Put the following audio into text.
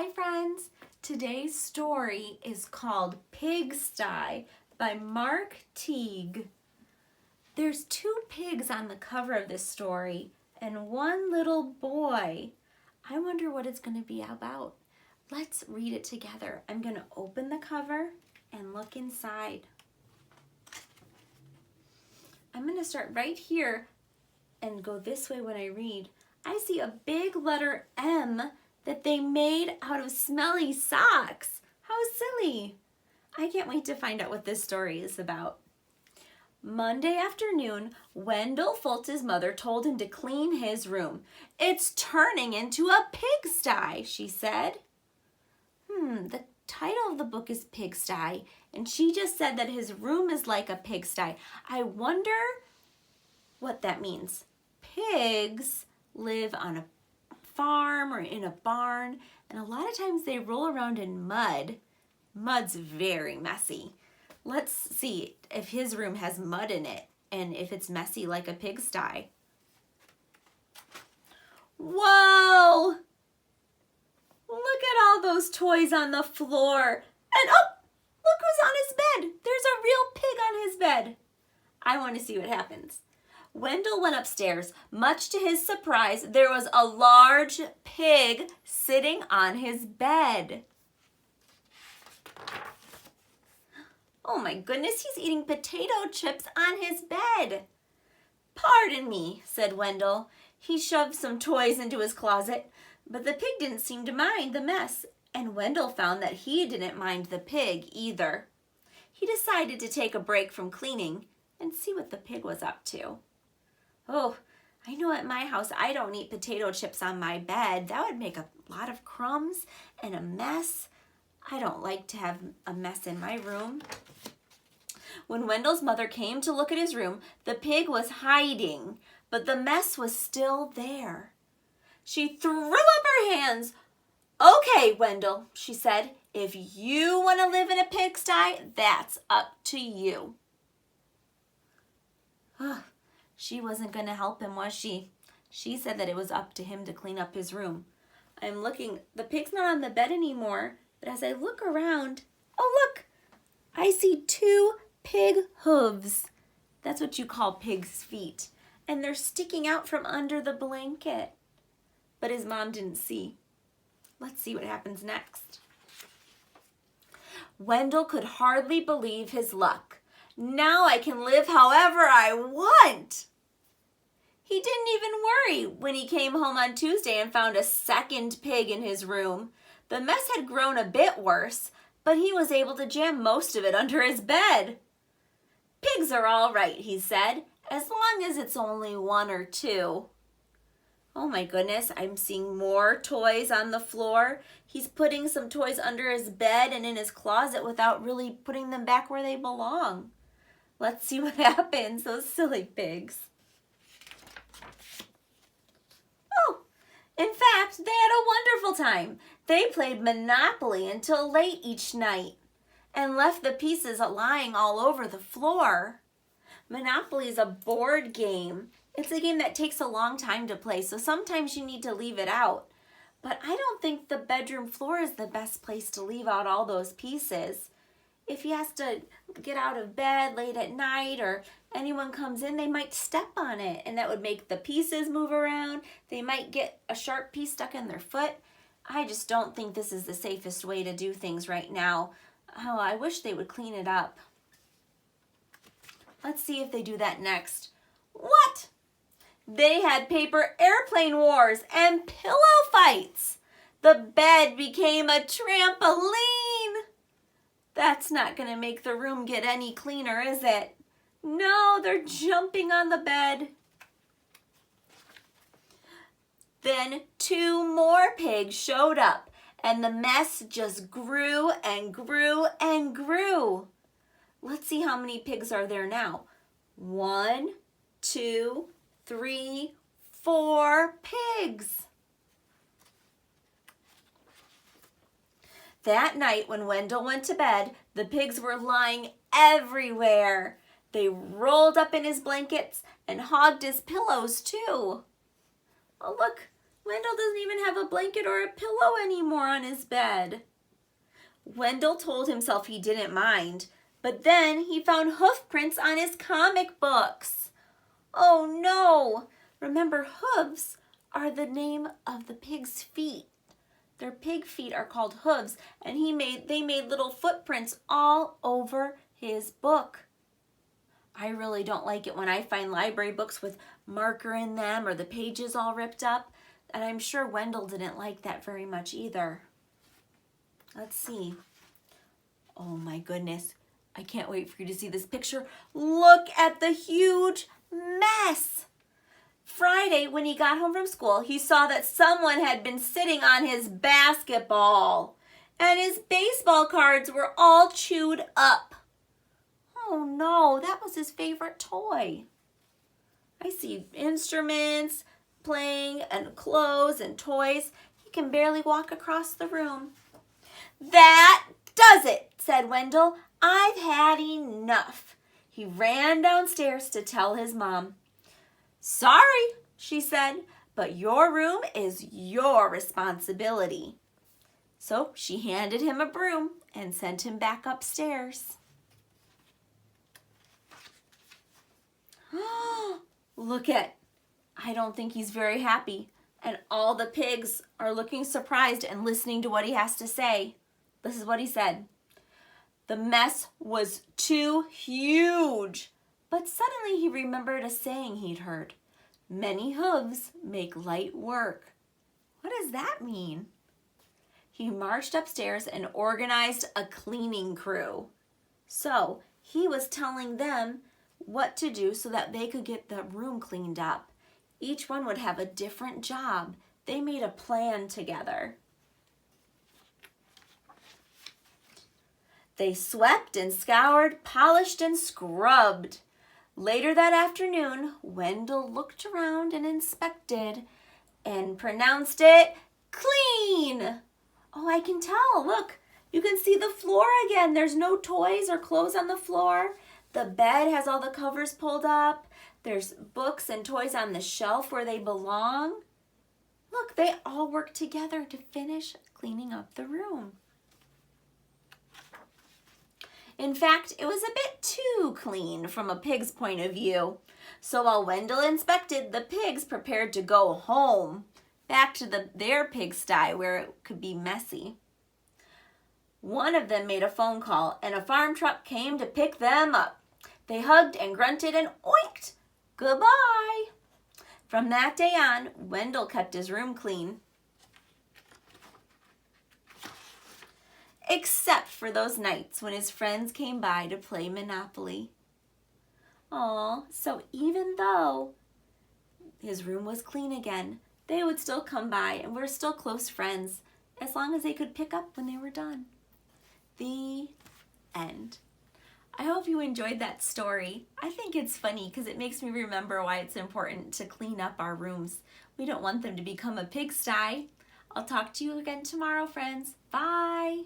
Hi friends! Today's story is called Pigsty by Mark Teague. There's two pigs on the cover of this story and one little boy. I wonder what it's going to be about. Let's read it together. I'm going to open the cover and look inside. I'm going to start right here and go this way when I read. I see a big letter M that they made out of smelly socks. How silly. I can't wait to find out what this story is about. Monday afternoon, Wendell Fultz's mother told him to clean his room. It's turning into a pigsty, she said. The title of the book is Pigsty, and she just said that his room is like a pigsty. I wonder what that means. Pigs live on a farm or in a barn, and a lot of times they roll around in mud. Mud's very messy. Let's see if his room has mud in it and if it's messy like a pigsty. Whoa! Look at all those toys on the floor. And oh, look who's on his bed. There's a real pig on his bed. I want to see what happens. Wendell went upstairs. Much to his surprise, there was a large pig sitting on his bed. Oh my goodness, he's eating potato chips on his bed. Pardon me, said Wendell. He shoved some toys into his closet, but the pig didn't seem to mind the mess, and Wendell found that he didn't mind the pig either. He decided to take a break from cleaning and see what the pig was up to. Oh, I know at my house I don't eat potato chips on my bed. That would make a lot of crumbs and a mess. I don't like to have a mess in my room. When Wendell's mother came to look at his room, the pig was hiding, but the mess was still there. She threw up her hands. Okay, Wendell, she said, if you want to live in a pigsty, that's up to you. She wasn't going to help him, was she? She said that it was up to him to clean up his room. I'm looking. The pig's not on the bed anymore, but as I look around, oh look, I see two pig hooves. That's what you call pig's feet. And they're sticking out from under the blanket. But his mom didn't see. Let's see what happens next. Wendell could hardly believe his luck. Now I can live however I want. He didn't even worry when he came home on Tuesday and found a second pig in his room. The mess had grown a bit worse, but he was able to jam most of it under his bed. Pigs are all right, he said, as long as it's only one or two. Oh my goodness, I'm seeing more toys on the floor. He's putting some toys under his bed and in his closet without really putting them back where they belong. Let's see what happens, those silly pigs. Oh, in fact, they had a wonderful time. They played Monopoly until late each night and left the pieces lying all over the floor. Monopoly is a board game. It's a game that takes a long time to play, so sometimes you need to leave it out. But I don't think the bedroom floor is the best place to leave out all those pieces. If he has to get out of bed late at night or anyone comes in, they might step on it and that would make the pieces move around. They might get a sharp piece stuck in their foot. I just don't think this is the safest way to do things right now. Oh, I wish they would clean it up. Let's see if they do that next. What? They had paper airplane wars and pillow fights. The bed became a trampoline. That's not going to make the room get any cleaner, is it? No, they're jumping on the bed. Then two more pigs showed up, and the mess just grew and grew and grew. Let's see how many pigs are there now. 1, 2, 3, 4 pigs. That night when Wendell went to bed, the pigs were lying everywhere. They rolled up in his blankets and hogged his pillows too. Oh, look Wendell doesn't even have a blanket or a pillow anymore on his bed. Wendell told himself he didn't mind, but then he found hoof prints on his comic books. Oh no! Remember, hooves are the name of the pig's feet. Their pig feet are called hooves, and they made little footprints all over his book. I really don't like it when I find library books with marker in them or the pages all ripped up, and I'm sure Wendell didn't like that very much either. Let's see. Oh my goodness. I can't wait for you to see this picture. Look at the huge mess. Friday, when he got home from school, he saw that someone had been sitting on his basketball, and his baseball cards were all chewed up. Oh no, that was his favorite toy. I see instruments, playing, and clothes and toys. He can barely walk across the room. That does it, said Wendell. I've had enough. He ran downstairs to tell his mom. Sorry, she said, but your room is your responsibility. So she handed him a broom and sent him back upstairs. Look at, I don't think he's very happy. And all the pigs are looking surprised and listening to what he has to say. This is what he said. The mess was too huge. But suddenly he remembered a saying he'd heard. Many hooves make light work. What does that mean? He marched upstairs and organized a cleaning crew. So he was telling them what to do so that they could get the room cleaned up. Each one would have a different job. They made a plan together. They swept and scoured, polished and scrubbed. Later that afternoon, Wendell looked around and inspected and pronounced it clean. Oh, I can tell. Look, you can see the floor again. There's no toys or clothes on the floor. The bed has all the covers pulled up. There's books and toys on the shelf where they belong. Look, they all work together to finish cleaning up the room. In fact, it was a bit too clean from a pig's point of view. So while Wendell inspected, the pigs prepared to go home, back to their pigsty where it could be messy. One of them made a phone call, and a farm truck came to pick them up. They hugged and grunted and oinked. Goodbye. From that day on, Wendell kept his room clean. Except for those nights when his friends came by to play Monopoly. Aw, so even though his room was clean again, they would still come by and we're still close friends as long as they could pick up when they were done. The end. I hope you enjoyed that story. I think it's funny because it makes me remember why it's important to clean up our rooms. We don't want them to become a pigsty. I'll talk to you again tomorrow, friends. Bye.